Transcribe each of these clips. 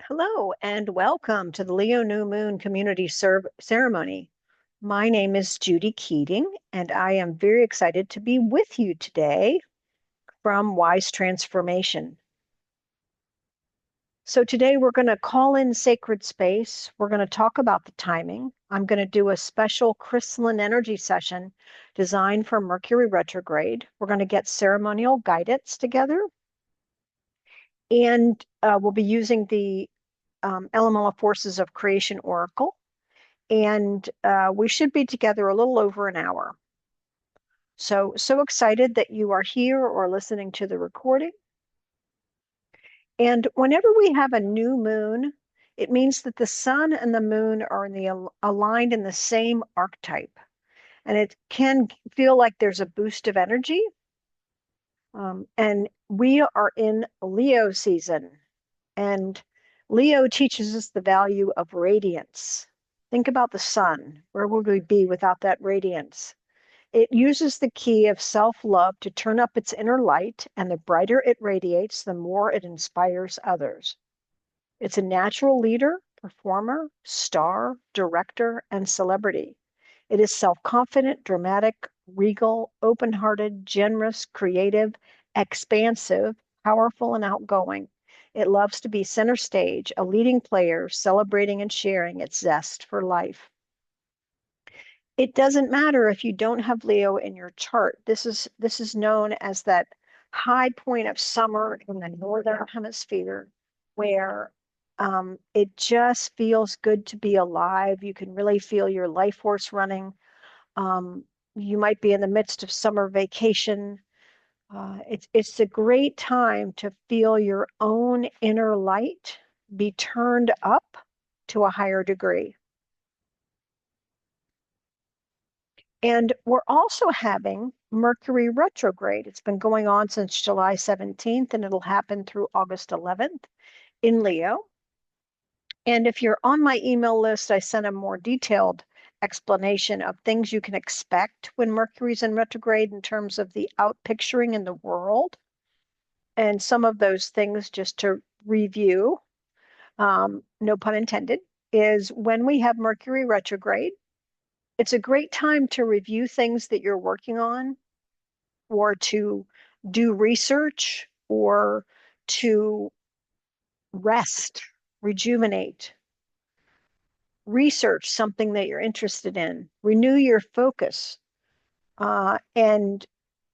Hello and welcome to the Leo New Moon Community Ceremony. My name is Judy Keating, and I am very excited to be with you today from Wise Transformation. So today we're going to call in sacred space. We're going to talk about the timing. I'm going to do a special crystalline energy session designed for Mercury retrograde. We're going to get ceremonial guidance together, and we'll be using the Elemental Forces of Creation Oracle. And we should be together a little over an hour. So excited that you are here or listening to the recording. And whenever we have a new moon, it means that the sun and the moon are aligned in the same archetype. And it can feel like there's a boost of energy. And we are in Leo season. And Leo teaches us the value of radiance. Think about the sun. Where would we be without that radiance? It uses the key of self-love to turn up its inner light, and the brighter it radiates, the more it inspires others. It's a natural leader, performer, star, director, and celebrity. It is self-confident, dramatic, regal, open-hearted, generous, creative, expansive, powerful, and outgoing. It loves to be center stage, a leading player, celebrating and sharing its zest for life. It doesn't matter if you don't have Leo in your chart. This is known as that high point of summer in the northern hemisphere where it just feels good to be alive. You can really feel your life force running. You might be in the midst of summer vacation. It's a great time to feel your own inner light be turned up to a higher degree. And we're also having Mercury retrograde. It's been going on since July 17th, and it'll happen through August 11th in Leo. And if you're on my email list, I sent a more detailed explanation of things you can expect when Mercury's in retrograde in terms of the outpicturing in the world. And some of those things, just to review, no pun intended, is when we have Mercury retrograde, it's a great time to review things that you're working on, or to do research, or to rest, rejuvenate, research something that you're interested in, renew your focus, and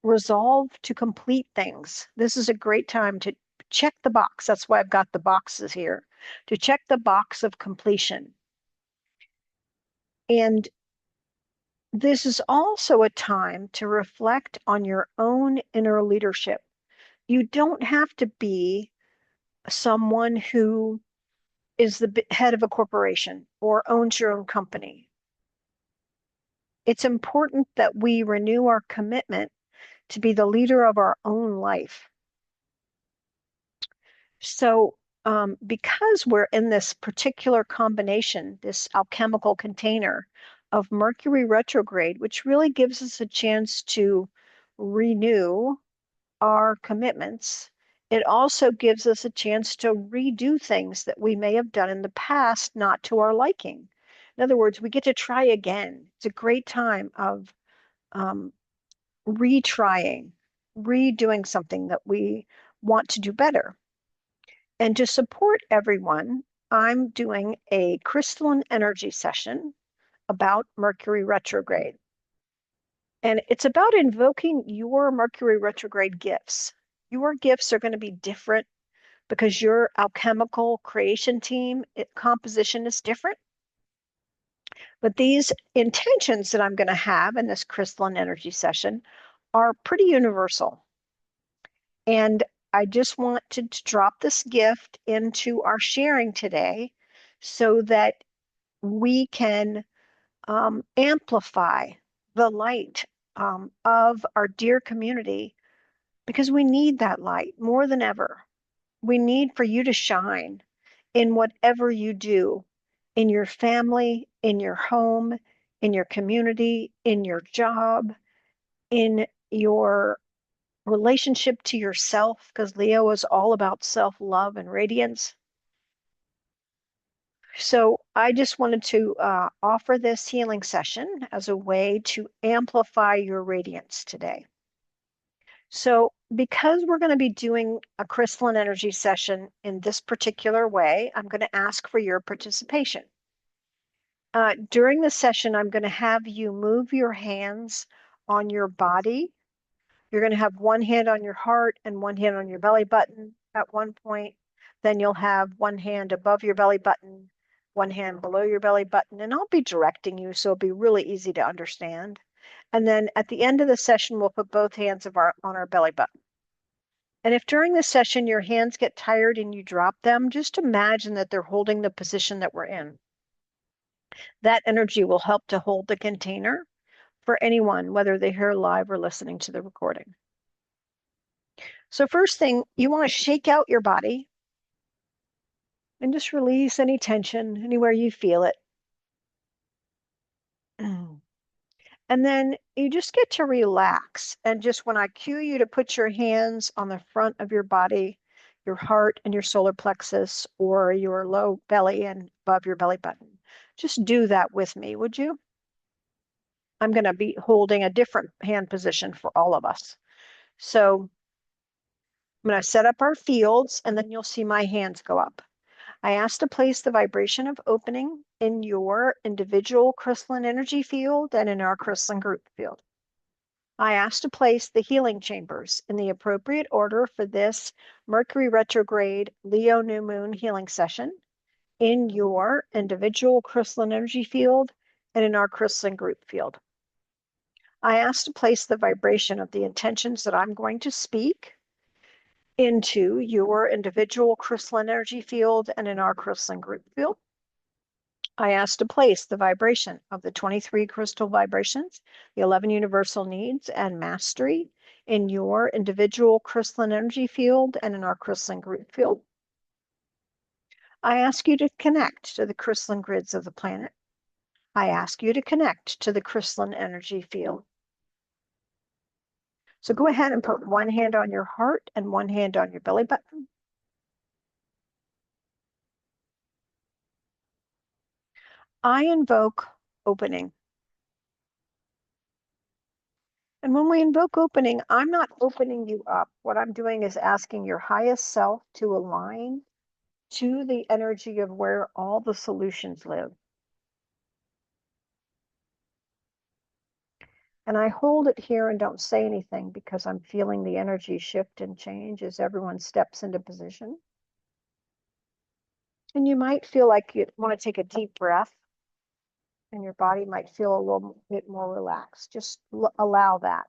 resolve to complete things. This is a great time to check the box. That's why I've got the boxes here, to check the box of completion. And this is also a time to reflect on your own inner leadership. You don't have to be someone who is the head of a corporation or owns your own company. It's important that we renew our commitment to be the leader of our own life. So, because we're in this particular combination, this alchemical container of Mercury retrograde, which really gives us a chance to renew our commitments, it also gives us a chance to redo things that we may have done in the past not to our liking. In other words, we get to try again. It's a great time of retrying, redoing something that we want to do better. And to support everyone, I'm doing a crystalline energy session about Mercury retrograde. And it's about invoking your Mercury retrograde gifts. Your gifts are going to be different because your alchemical creation team composition is different. But these intentions that I'm going to have in this crystalline energy session are pretty universal. And I just want to drop this gift into our sharing today so that we can amplify the light of our dear community, because we need that light more than ever. We need for you to shine in whatever you do, in your family, in your home, in your community, in your job, in your relationship to yourself, because Leo is all about self-love and radiance. So I just wanted to offer this healing session as a way to amplify your radiance today. So because we're going to be doing a crystalline energy session in this particular way, I'm going to ask for your participation. During the session, I'm going to have you move your hands on your body. You're going to have one hand on your heart and one hand on your belly button at one point. Then you'll have one hand above your belly button, one hand below your belly button, and I'll be directing you, so it'll be really easy to understand. And then at the end of the session, we'll put both hands on our belly button. And if during the session your hands get tired and you drop them, just imagine that they're holding the position that we're in. That energy will help to hold the container for anyone, whether they're here live or listening to the recording. So first thing, you want to shake out your body and just release any tension anywhere you feel it. And then you just get to relax. And just when I cue you to put your hands on the front of your body, your heart and your solar plexus, or your low belly and above your belly button, just do that with me, would you? I'm going to be holding a different hand position for all of us. So I'm going to set up our fields, and then you'll see my hands go up. I ask to place the vibration of opening in your individual crystalline energy field and in our crystalline group field. I ask to place the healing chambers in the appropriate order for this Mercury retrograde Leo new moon healing session in your individual crystalline energy field and in our crystalline group field. I ask to place the vibration of the intentions that I'm going to speak into your individual crystalline energy field and in our crystalline group field. I ask to place the vibration of the 23 crystal vibrations, the 11 universal needs and mastery in your individual crystalline energy field and in our crystalline group field. I ask you to connect to the crystalline grids of the planet. I ask you to connect to the crystalline energy field. So go ahead and put one hand on your heart and one hand on your belly button. I invoke opening. And when we invoke opening, I'm not opening you up. What I'm doing is asking your highest self to align to the energy of where all the solutions live. And I hold it here and don't say anything because I'm feeling the energy shift and change as everyone steps into position. And you might feel like you want to take a deep breath and your body might feel a little bit more relaxed. Just allow that.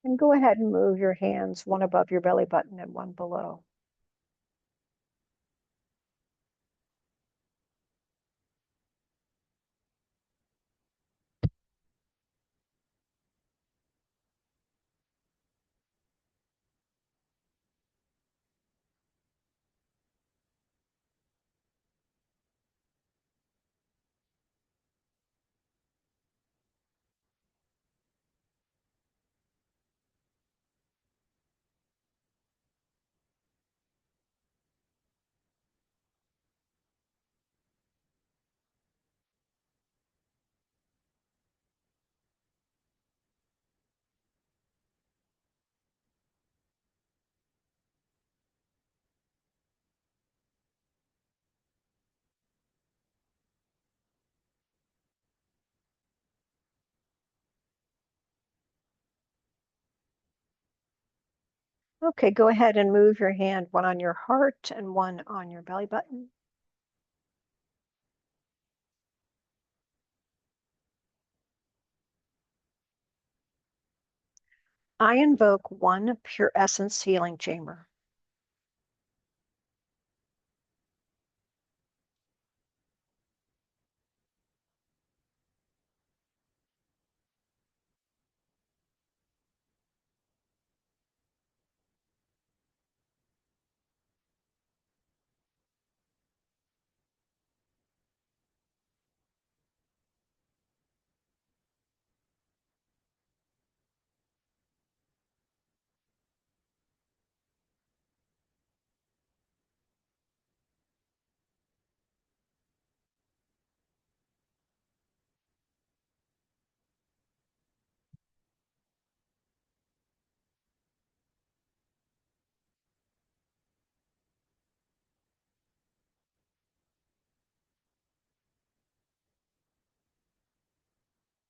And go ahead and move your hands, one above your belly button and one below. Okay, go ahead and move your hand, one on your heart and one on your belly button. I invoke one pure essence healing chamber.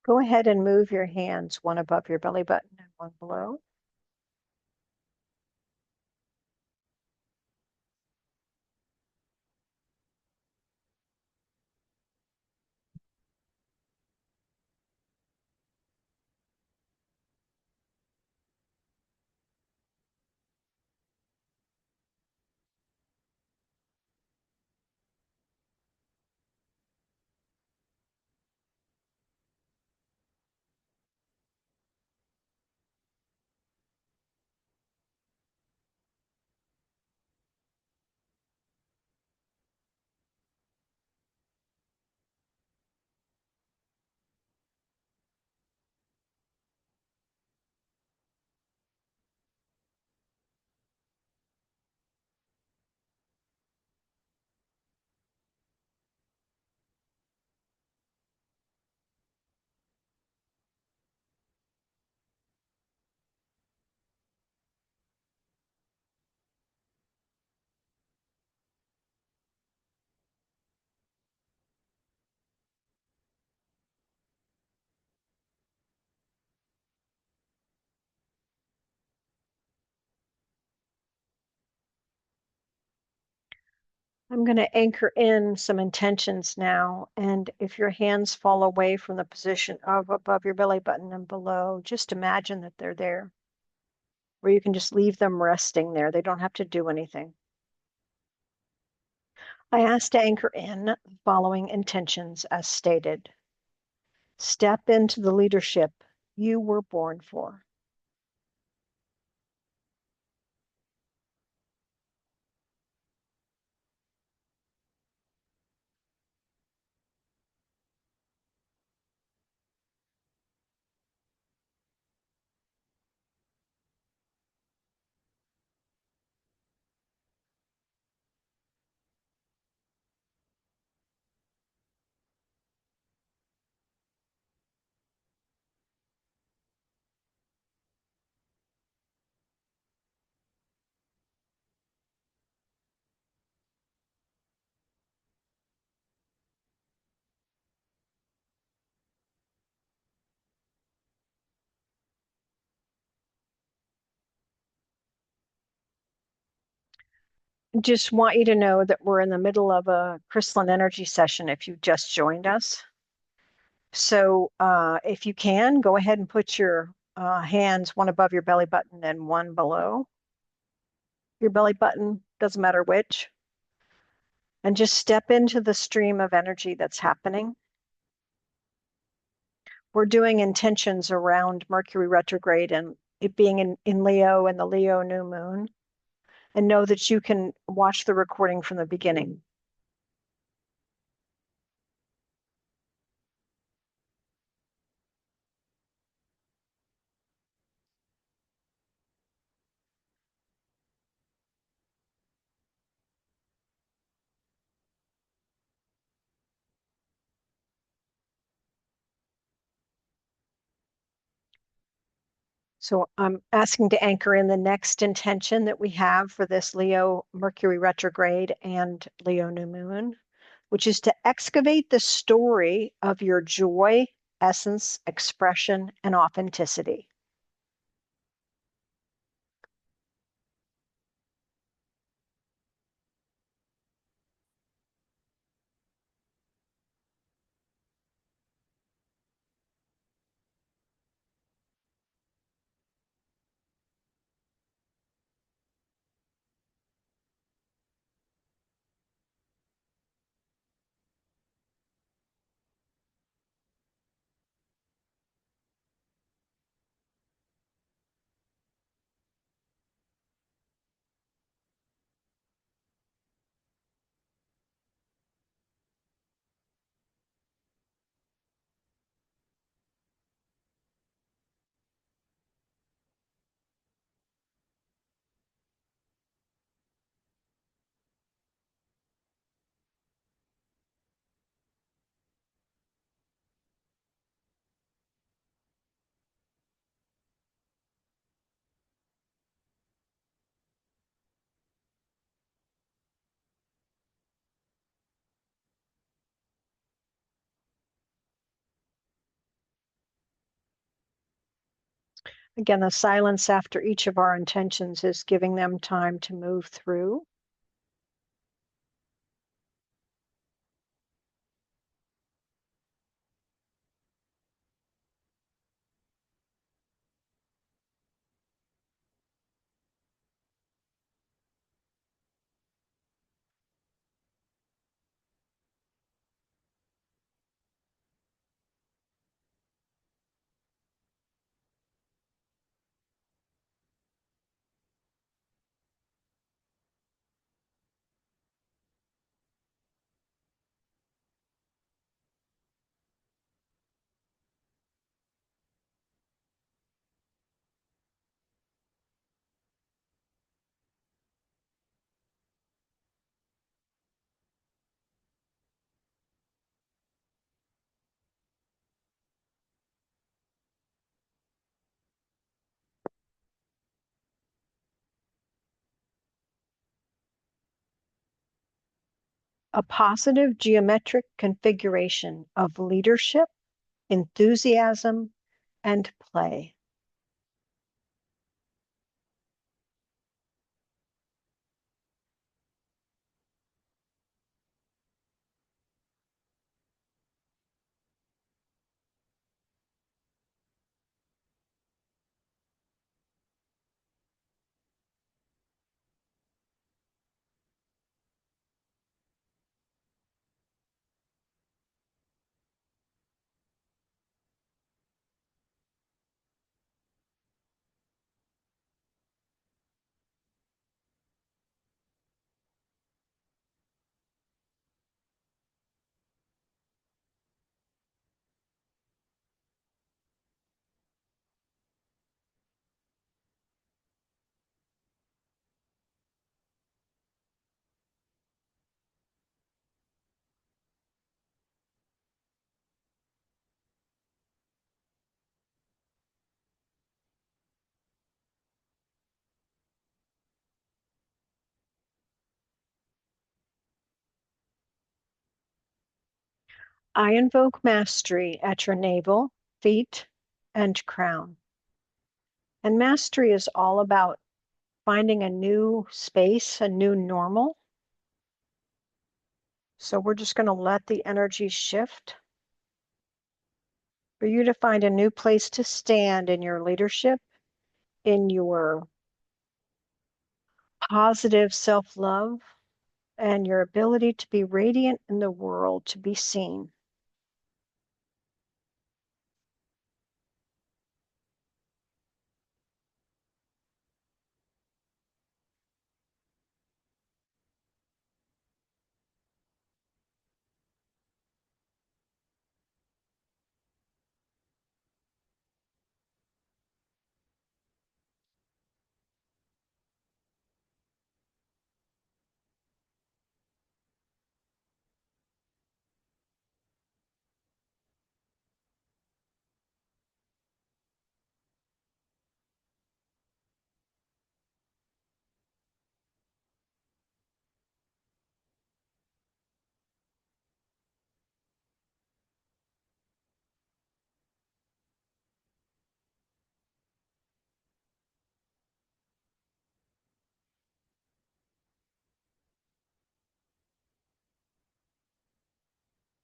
Go ahead and move your hands one above your belly button and one below. I'm going to anchor in some intentions now. And if your hands fall away from the position of above your belly button and below, just imagine that they're there, or you can just leave them resting there. They don't have to do anything. I ask to anchor in the following intentions as stated. Step into the leadership you were born for. Just want you to know that we're in the middle of a crystalline energy session if you just joined us. So if you can, go ahead and put your hands one above your belly button and one below your belly button, doesn't matter which, and just step into the stream of energy that's happening. We're doing intentions around Mercury retrograde and it being in Leo and the Leo new moon. And know that you can watch the recording from the beginning. So I'm asking to anchor in the next intention that we have for this Leo Mercury retrograde and Leo new moon, which is to excavate the story of your joy, essence, expression, and authenticity. Again, the silence after each of our intentions is giving them time to move through. A positive geometric configuration of leadership, enthusiasm, and play. I invoke mastery at your navel, feet, and crown. And mastery is all about finding a new space, a new normal. So we're just going to let the energy shift for you to find a new place to stand in your leadership, in your positive self-love, and your ability to be radiant in the world, to be seen.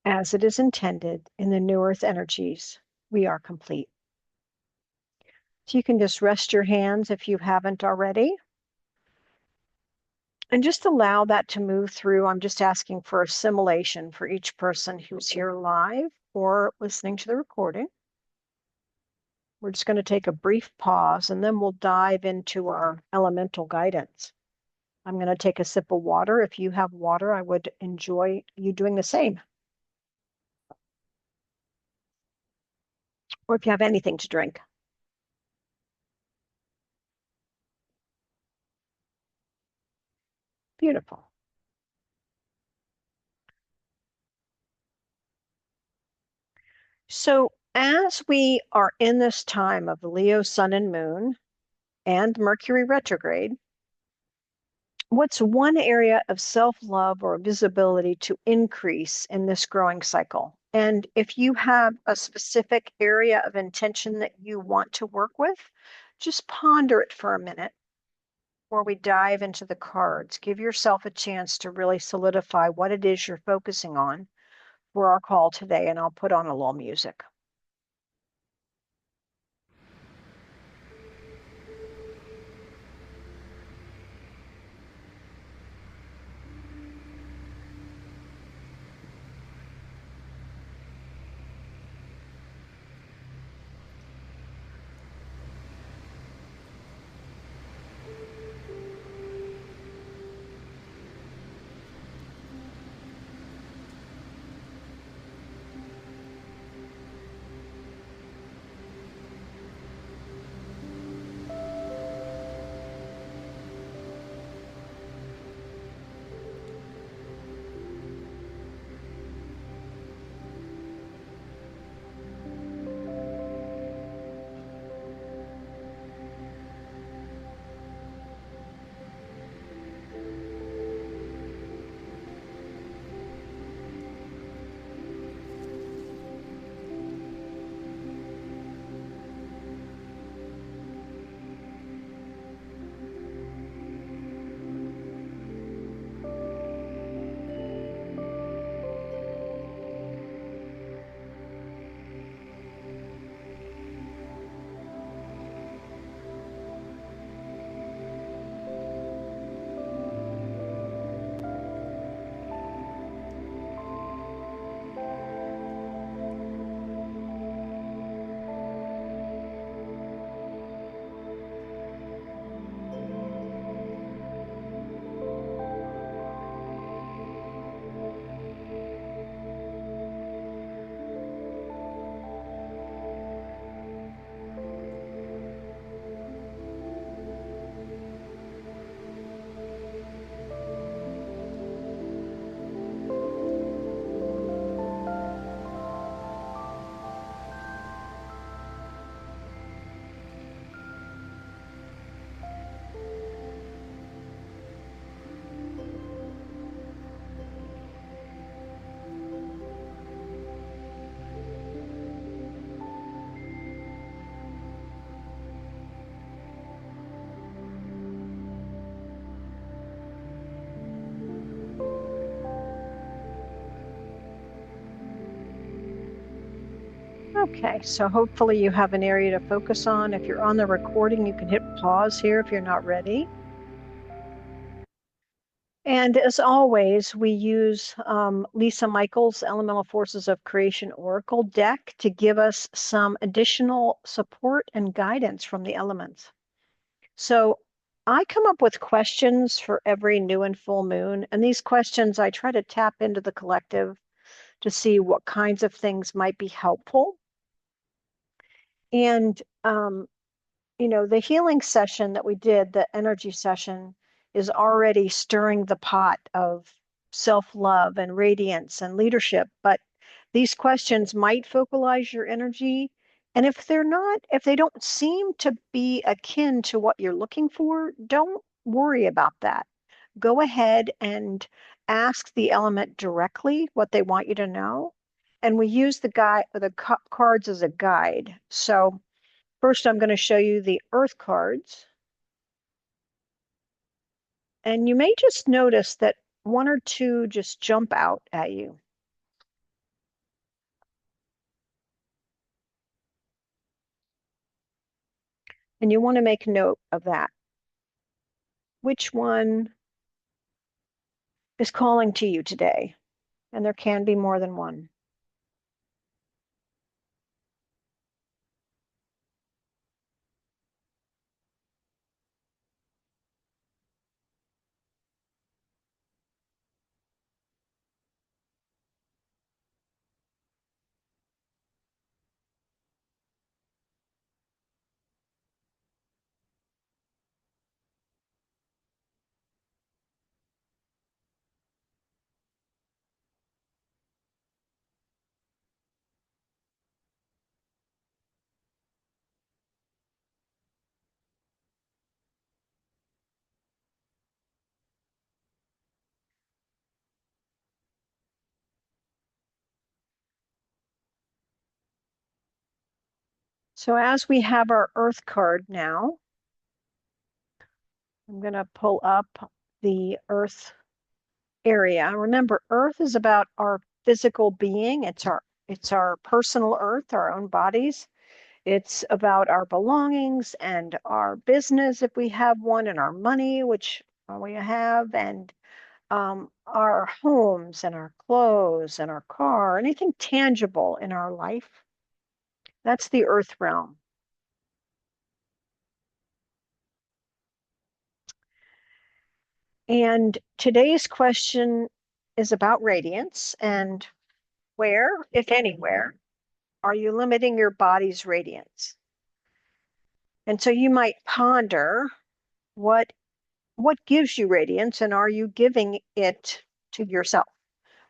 As it is intended in the new earth energies, we are complete. So you can just rest your hands if you haven't already. And just allow that to move through. I'm just asking for assimilation for each person who's here live or listening to the recording. We're just going to take a brief pause and then we'll dive into our elemental guidance. I'm going to take a sip of water. If you have water, I would enjoy you doing the same. Or if you have anything to drink. Beautiful. So as we are in this time of Leo sun and moon and Mercury retrograde, what's one area of self-love or visibility to increase in this growing cycle? And if you have a specific area of intention that you want to work with, Just ponder it for a minute before we dive into the cards. Give yourself a chance to really solidify what it is you're focusing on for our call today, and I'll put on a little music. Okay, so hopefully you have an area to focus on. If you're on the recording, you can hit pause here if you're not ready. And as always, we use Lisa Michaels' Elemental Forces of Creation Oracle deck to give us some additional support and guidance from the elements. So I come up with questions for every new and full moon, and these questions I try to tap into the collective to see what kinds of things might be helpful. And the healing session that we did, the energy session, is already stirring the pot of self-love and radiance and leadership. But these questions might focalize your energy. And if they don't seem to be akin to what you're looking for, don't worry about that. Go ahead and ask the element directly what they want you to know. And we use the cards as a guide. So first, I'm going to show you the earth cards. And you may just notice that one or two just jump out at you. And you want to make note of that. Which one is calling to you today? And there can be more than one. So as we have our Earth card now, I'm going to pull up the Earth area. Remember, Earth is about our physical being. It's our personal Earth, our own bodies. It's about our belongings and our business, if we have one, and our money, which we have, and our homes and our clothes and our car, anything tangible in our life. That's the Earth realm. And today's question is about radiance and where, if anywhere, are you limiting your body's radiance? And so you might ponder what gives you radiance and are you giving it to yourself?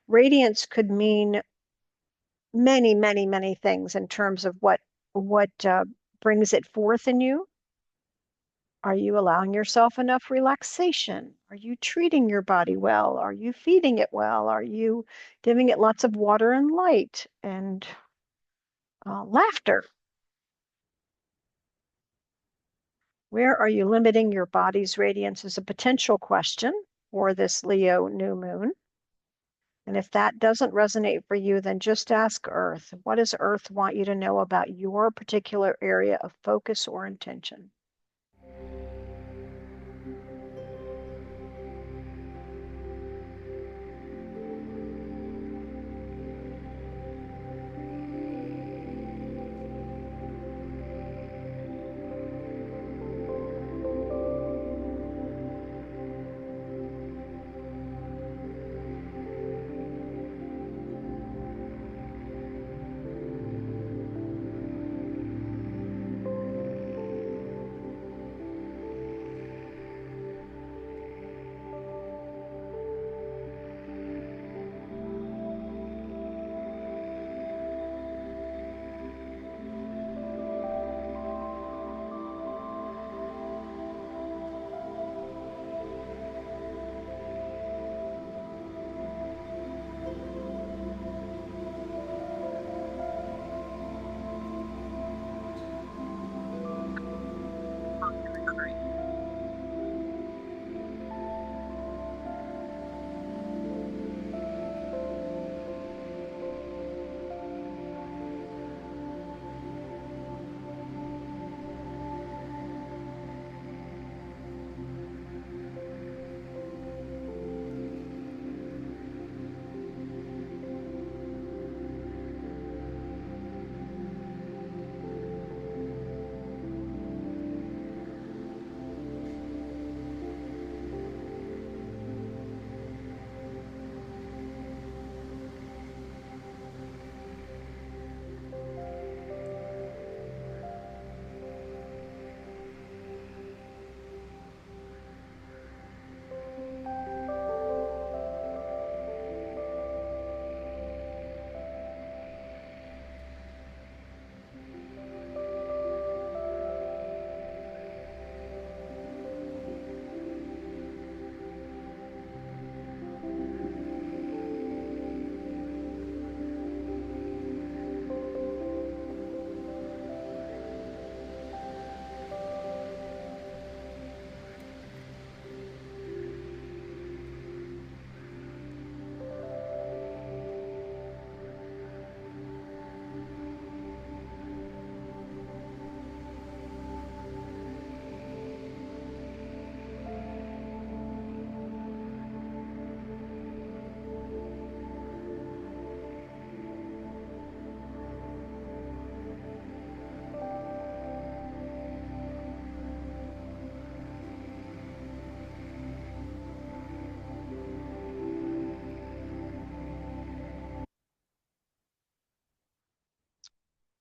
Radiance could mean many, many, many things in terms of what brings it forth in you. Are you allowing yourself enough relaxation? Are you treating your body well? Are you feeding it well? Are you giving it lots of water and light and laughter? Where are you limiting your body's radiance is a potential question for this Leo new moon. And if that doesn't resonate for you, then just ask Earth. What does Earth want you to know about your particular area of focus or intention?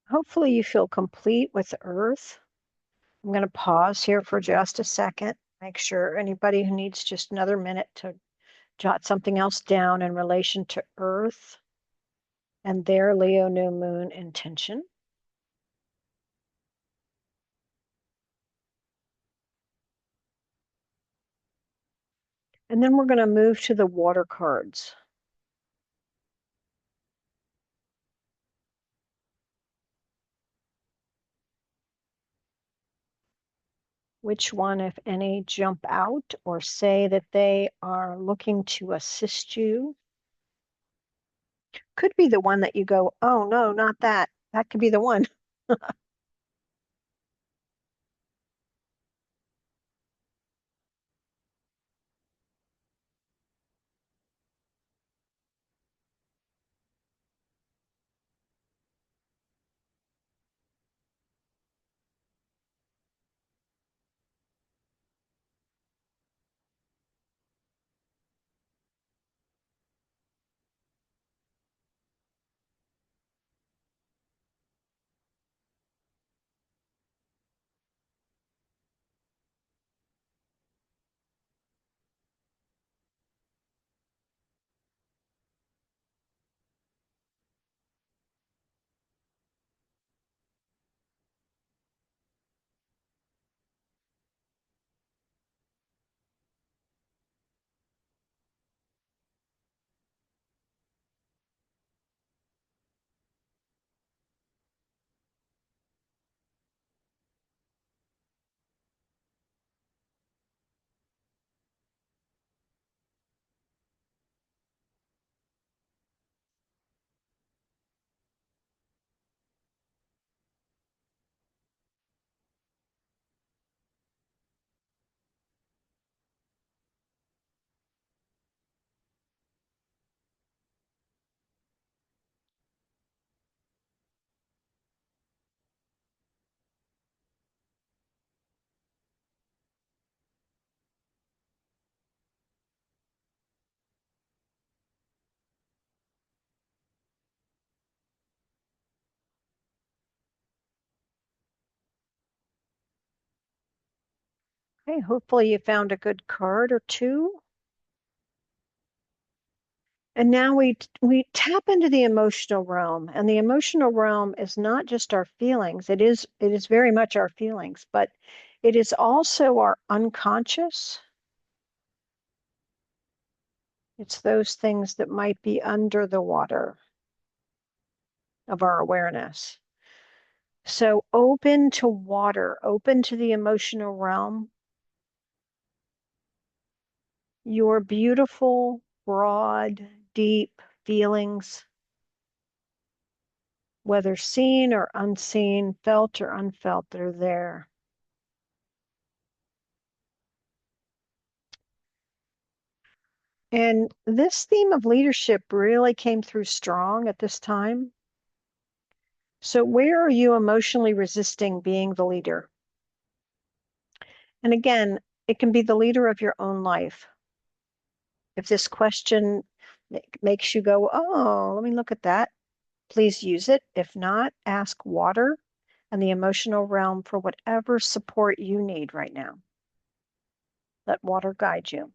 Hopefully you feel complete with Earth. I'm going to pause here for just a second. Make sure anybody who needs just another minute to jot something else down in relation to Earth and their Leo new moon intention. And then we're going to move to the water cards. Which one, if any, jump out or say that they are looking to assist you? Could be the one that you go, oh no, not that. That could be the one. Okay, hopefully you found a good card or two. And now we tap into the emotional realm, and the emotional realm is not just our feelings. It is very much our feelings, but it is also our unconscious. It's those things that might be under the water of our awareness. So open to water, open to the emotional realm. Your beautiful, broad, deep feelings, whether seen or unseen, felt or unfelt, they're there. And this theme of leadership really came through strong at this time. So, where are you emotionally resisting being the leader? And again, it can be the leader of your own life. If this question makes you go, oh, let me look at that, please use it. If not, ask water and the emotional realm for whatever support you need right now. Let water guide you.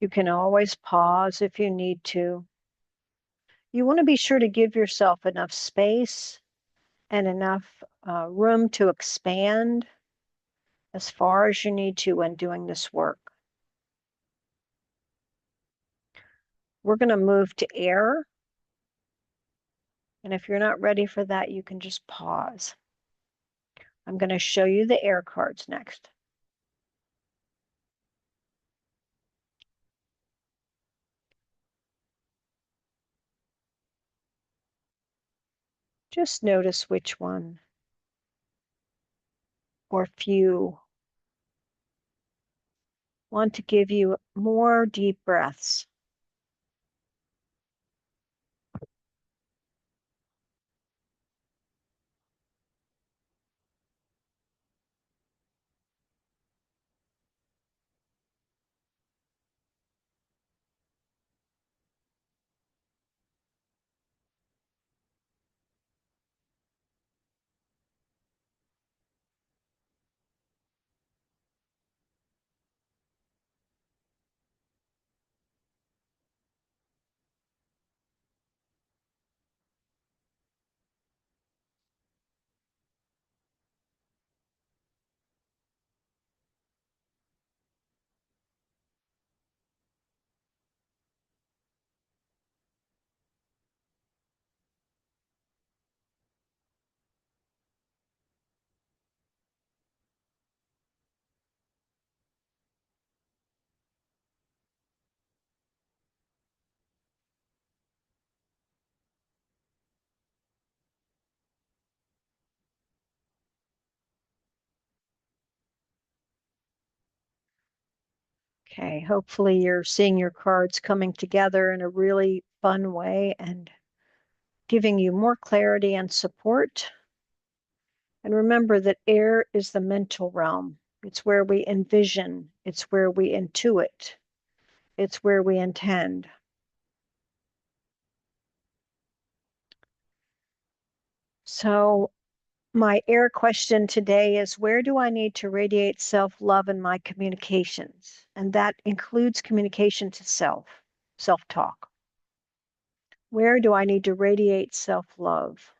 You can always pause if you need to. You want to be sure to give yourself enough space and enough room to expand as far as you need to when doing this work. We're going to move to air. And if you're not ready for that, you can just pause. I'm going to show you the air cards next. Just notice which one or few want to give you more deep breaths. Okay, hopefully you're seeing your cards coming together in a really fun way and giving you more clarity and support. And remember that air is the mental realm. It's where we envision, it's where we intuit, it's where we intend. So my air question today is, where do I need to radiate self-love in my communications? And that includes communication to self, self-talk. Where do I need to radiate self-love?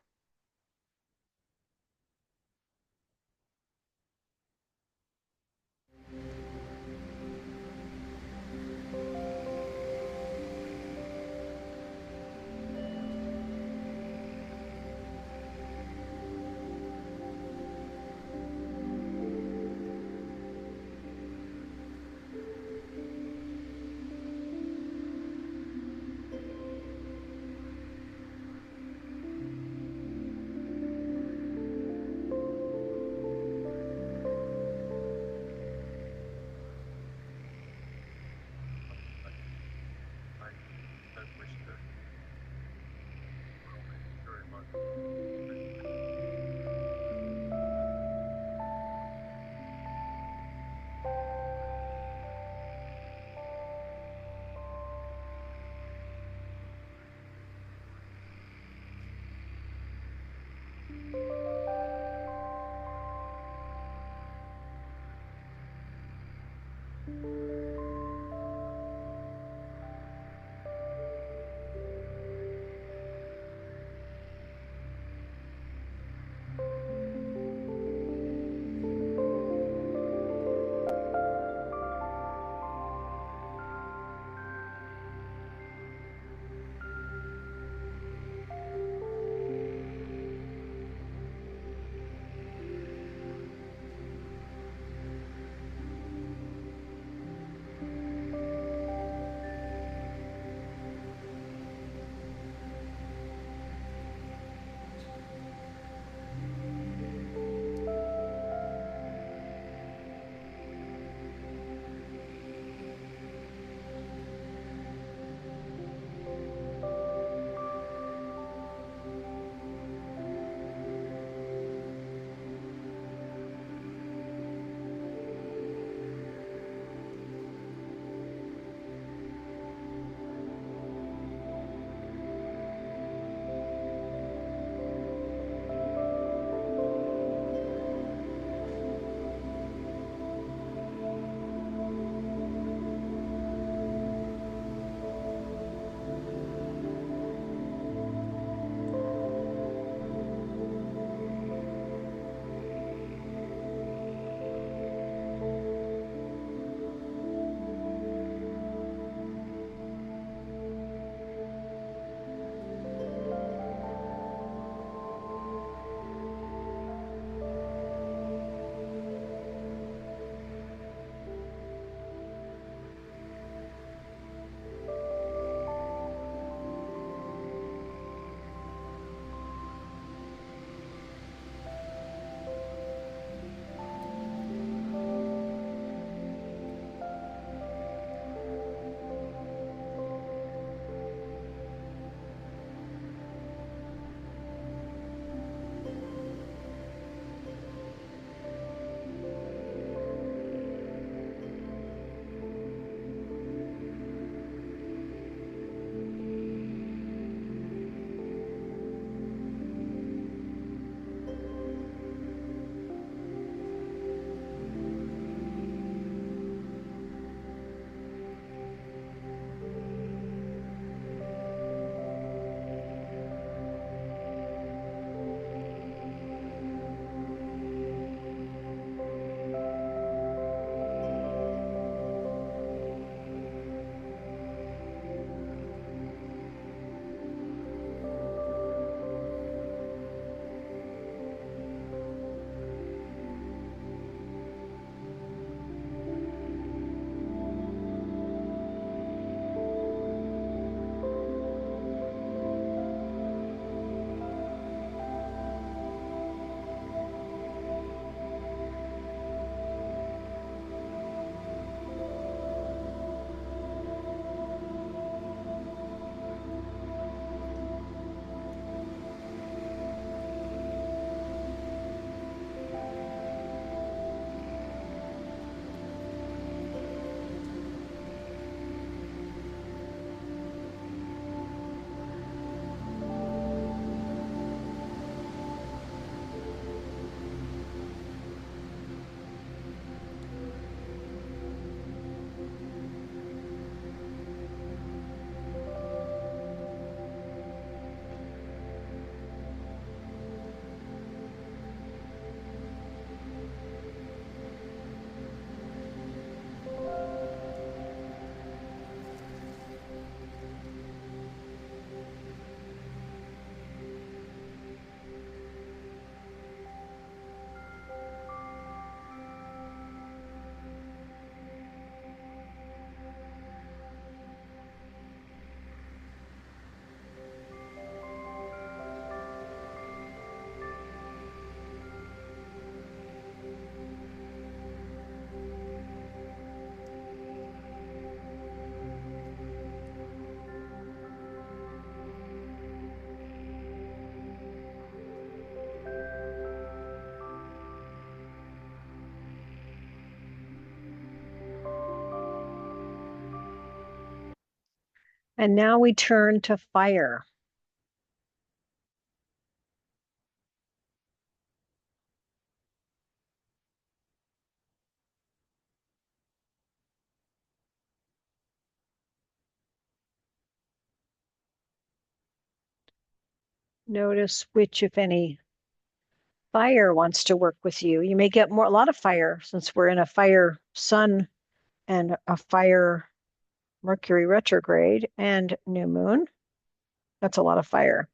And now we turn to fire. Notice which, if any, fire wants to work with you. You may get a lot of fire since we're in a fire sun and a fire Mercury retrograde and new moon. That's a lot of fire.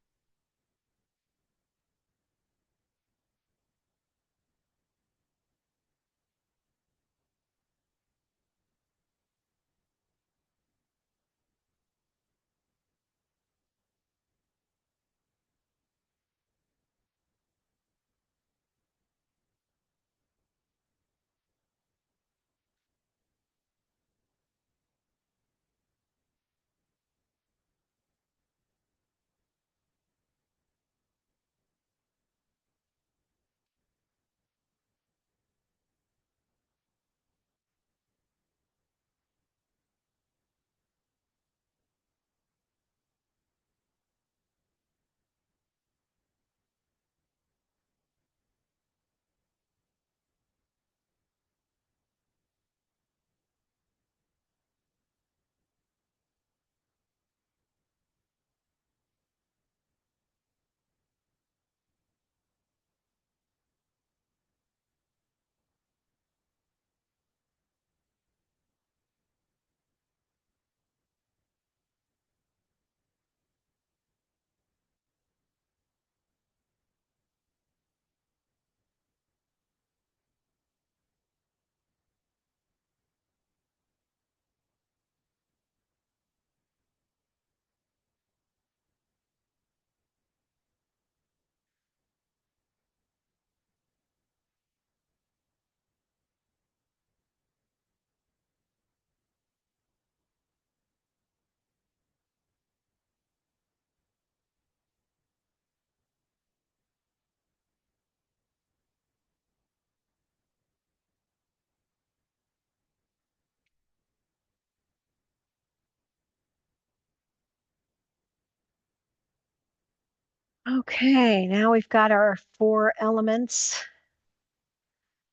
Okay, now we've got our 4 elements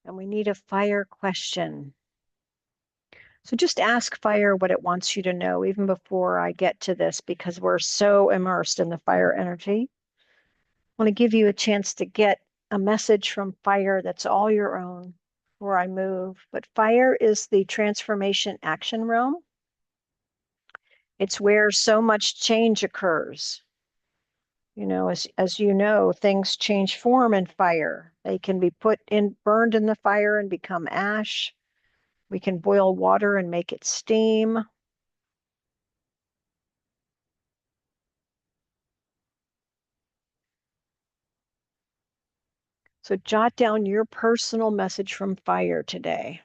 and we need a fire question. So just ask fire what it wants you to know, even before I get to this, because we're so immersed in the fire energy. I want to give you a chance to get a message from fire that's all your own before I move. But fire is the transformation action realm. It's where so much change occurs. You know, as you know, things change form in fire. They can be burned in the fire and become ash. We can boil water and make it steam. So jot down your personal message from fire today.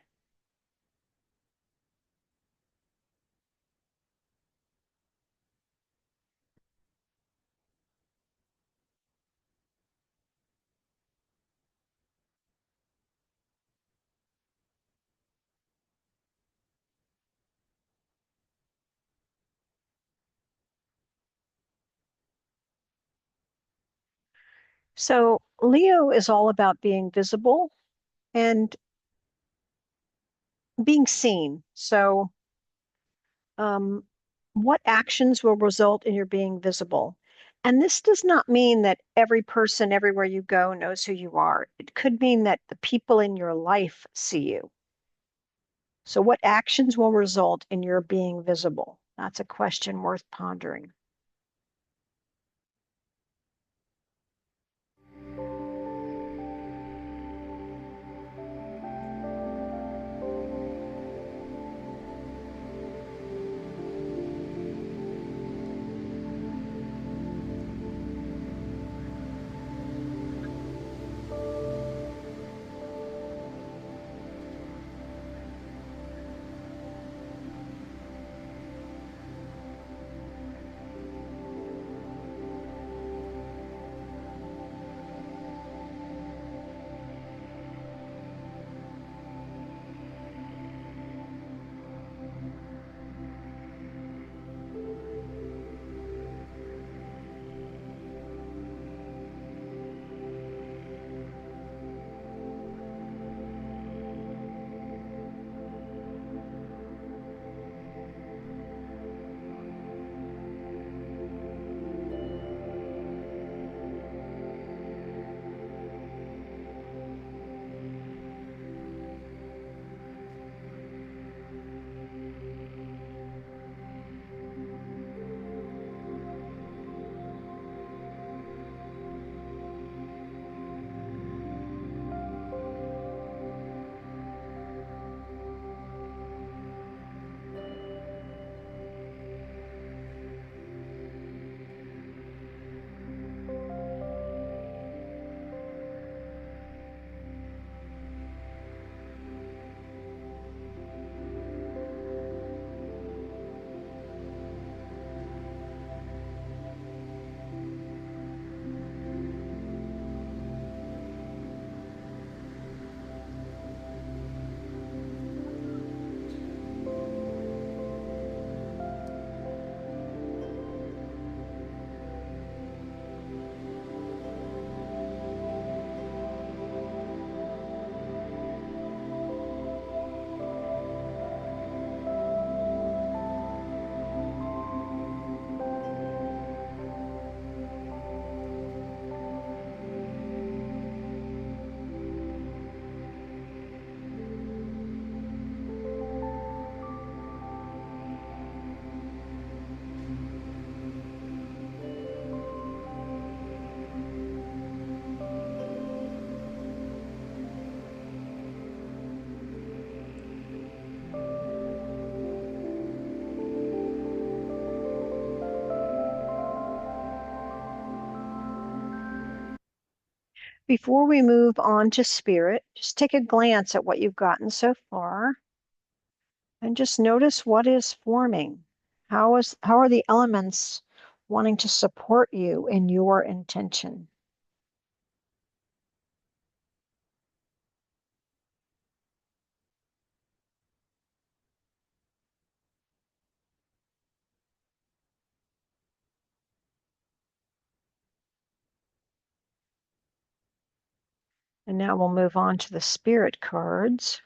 So Leo is all about being visible and being seen. So what actions will result in your being visible? And this does not mean that every person everywhere you go knows who you are. It could mean that the people in your life see you. So what actions will result in your being visible? That's a question worth pondering. Before we move on to spirit, just take a glance at what you've gotten so far and just notice what is forming. How are the elements wanting to support you in your intention? And now we'll move on to the spirit cards.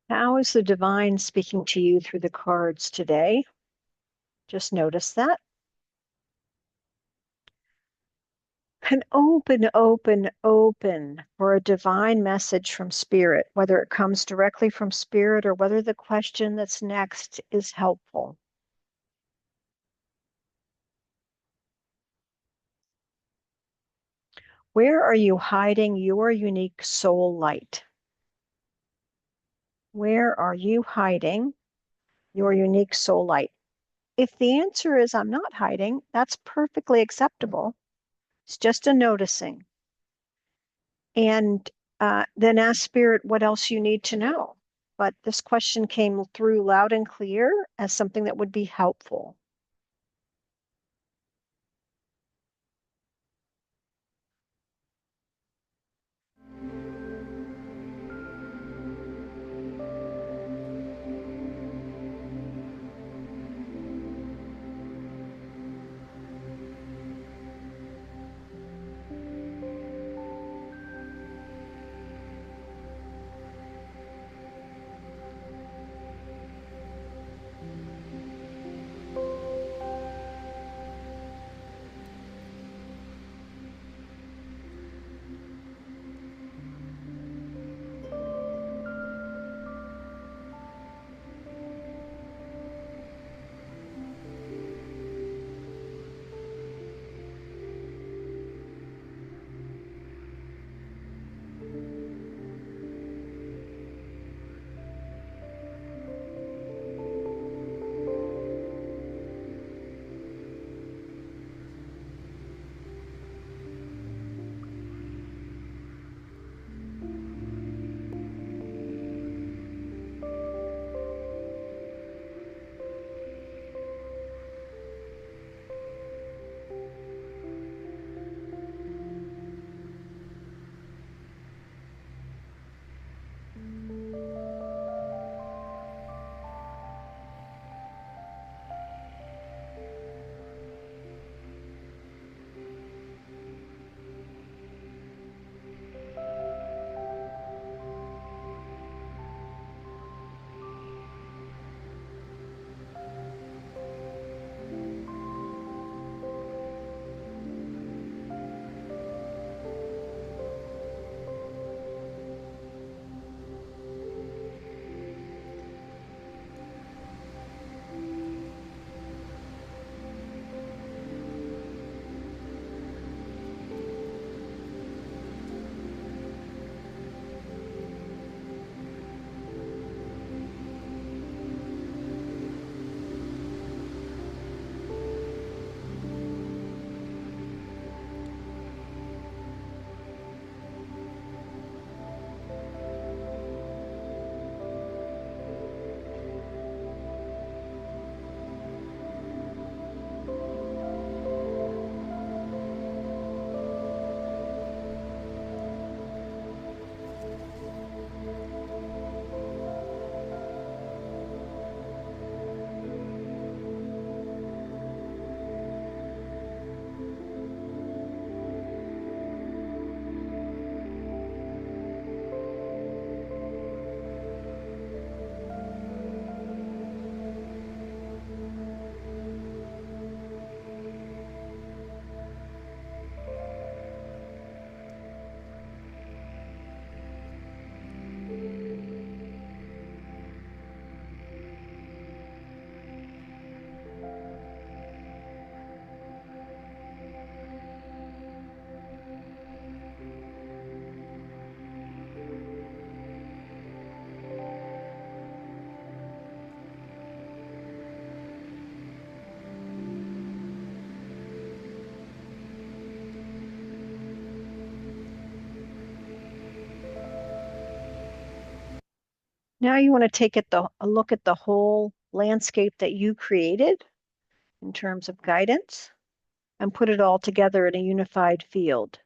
How is the divine speaking to you through the cards today? Just notice that. And open for a divine message from spirit, whether it comes directly from spirit or whether the question that's next is helpful. Where are you hiding your unique soul light? Where are you hiding your unique soul light? If the answer is I'm not hiding, that's perfectly acceptable. It's just a noticing. And then ask spirit what else you need to know. But this question came through loud and clear as something that would be helpful. Now you want to take a look at the whole landscape that you created in terms of guidance and put it all together in a unified field.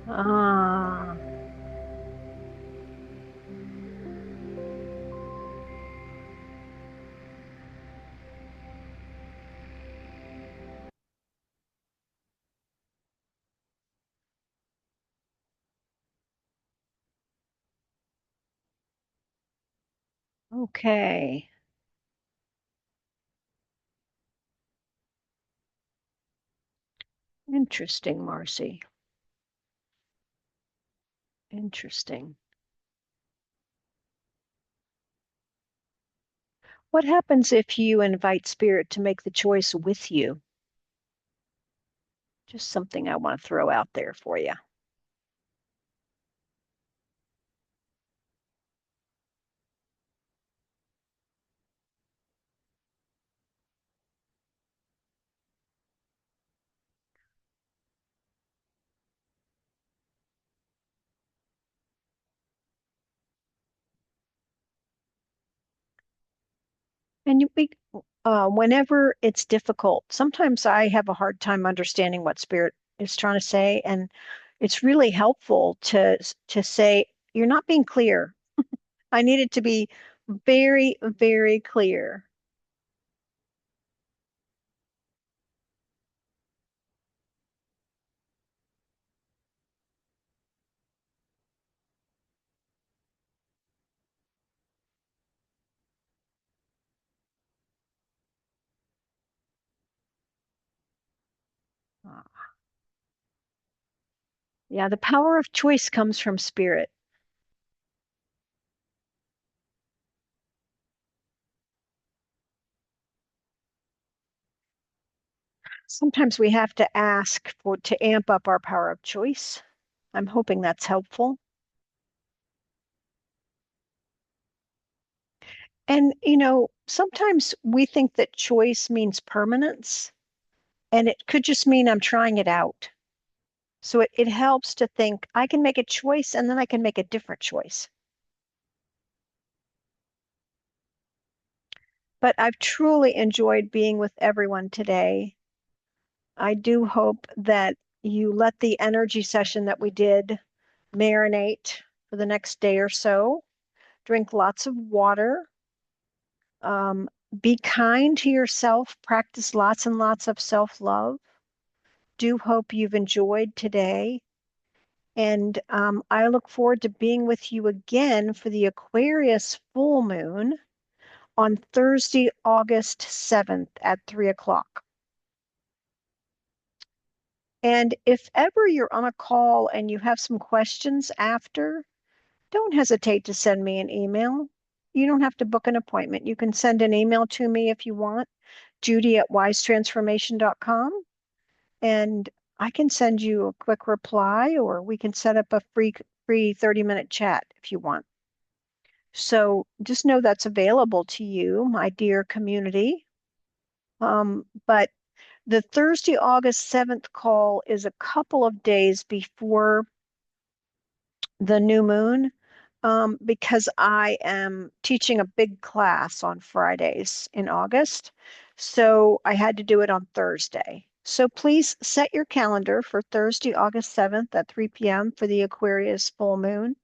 Ah, okay. Interesting, Marcy. Interesting. What happens if you invite spirit to make the choice with you? Just something I want to throw out there for you. And whenever it's difficult, sometimes I have a hard time understanding what spirit is trying to say, and it's really helpful to say, "You're not being clear." I need it to be very, very clear. Yeah, the power of choice comes from spirit. Sometimes we have to ask for to amp up our power of choice. I'm hoping that's helpful. And, sometimes we think that choice means permanence, and it could just mean I'm trying it out. So it helps to think I can make a choice and then I can make a different choice. But I've truly enjoyed being with everyone today. I do hope that you let the energy session that we did marinate for the next day or so. Drink lots of water. Um, be kind to yourself. Practice lots and lots of self-love. Do hope you've enjoyed today. And I look forward to being with you again for the Aquarius full moon on Thursday, August 7th at 3 o'clock. And if ever you're on a call and you have some questions after, don't hesitate to send me an email. You don't have to book an appointment. You can send an email to me if you want, Judy@wisetransformation.com, and I can send you a quick reply, or we can set up a free 30-minute chat if you want. So just know that's available to you, my dear community. But the Thursday, August 7th call is a couple of days before the new moon, because I am teaching a big class on Fridays in August. So I had to do it on Thursday. So please set your calendar for Thursday, August 7th at 3 p.m. for the Aquarius full moon.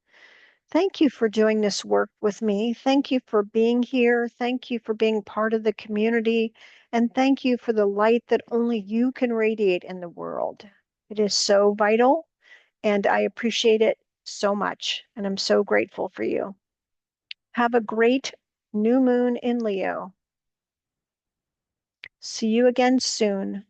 Thank you for doing this work with me. Thank you for being here. Thank you for being part of the community. And thank you for the light that only you can radiate in the world. It is so vital, and I appreciate it so much. And I'm so grateful for you. Have a great new moon in Leo. See you again soon.